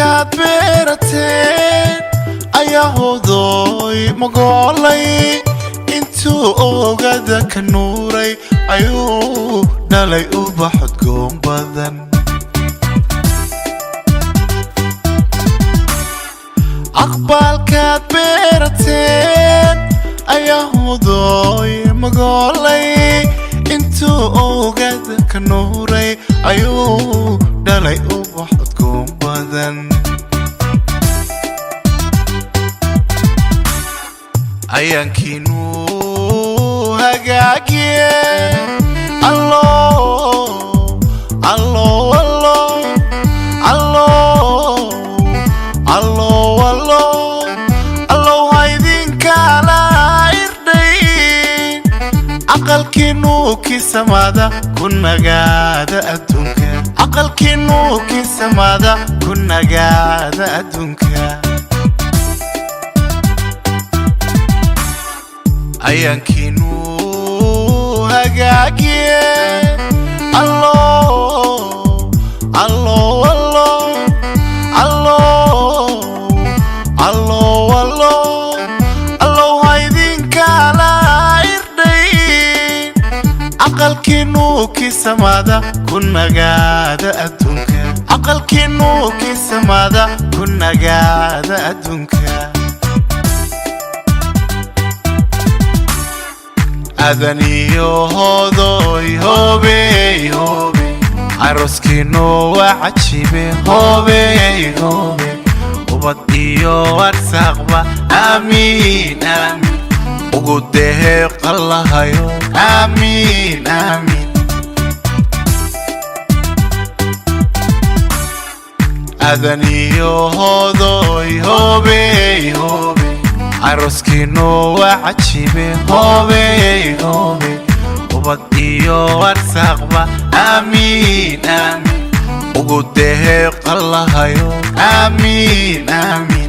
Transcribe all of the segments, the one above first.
aqbalkaad beerateen ayaa hoodoy magolay intuu oogada ka nuuray ayuu dhalay ubax udgoon badan aqbalkaad beerateen ayaa hoodoy magolay intuu oogada ka nuuray ayuu dhalay ubax udgoon badan ayaankiinu hagaagiye allow haydinkala irdhay aqalkiinu kisamada ku nagaada adduunka aqalkiinu kisamada ku nagaada adduunka ayaankiinu hagaagiye allow haydinkala irdhay aqalkiinu kisamada ku nagaada adduunka aqalkiinu kisamada ku nagaada adduunka adaniyo hoodoy hoobey hoobey aroskiinu waa cajibe hoobey hoobey ubad iyo arsaaqba aamiin aamiin ugu deeqa lahayo aamiin aamiin adaniyo hoodoy hoobey hoobey aroskiinu waa cajibe hoobey hoobey ubad iyo arsaaqba aamiin aamiin ugu deeqa lahayo aamiin aamiin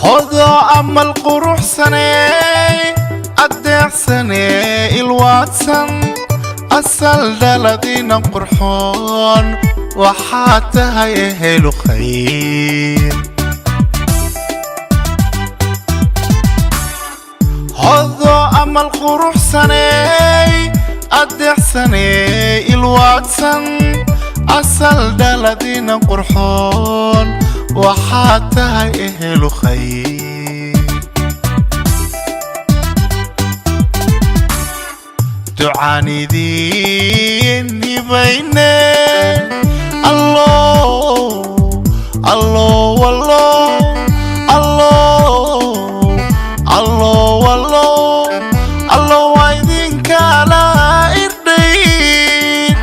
هذا أمل قروح سنة أدع سنة الواتسن أسأل دلدين قرحون وحاتها يهلو خير هذا أمل قروح سنة أدع سنة الواتسن أسأل دلدين قرحون وحاتها يهلو خير تعاني دين بيني الله ويدينك على إردين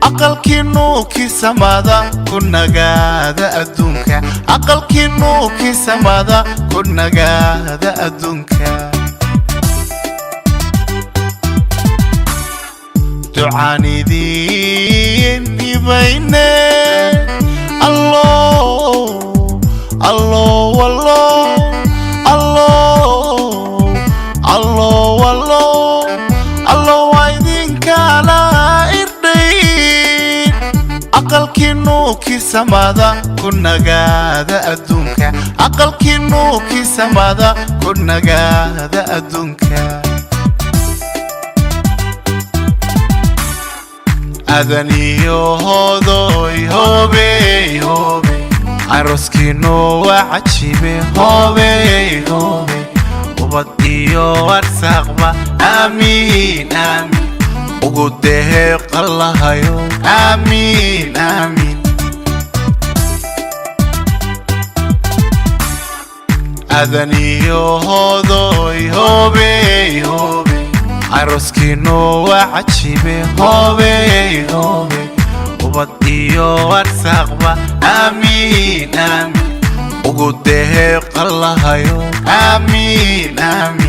aqalkiinu kisamada ku nagaada adduunka aqalkiinu kisamada ku nagaada adduunka ducaanidiin ibayne allow waydinkala irdhay aqalkiinu kisamada ku nagaada adduunka aqalkiinu kisamada ku nagaada adduunka adaniyo hoodoy hoobey hoobey aroskiinu waa cajibe hoobey hoobey ubad iyo arsaaqba aamiin aamiin ugu deeqa lahayo aamiin aamiin adaniyo hoodoy hoobey hoobey aroskiinu waa cajibe hoobey hoobey ubad iyo arsaaqba aamiin aamiin ugu deeqa lahayo aamiin aamiin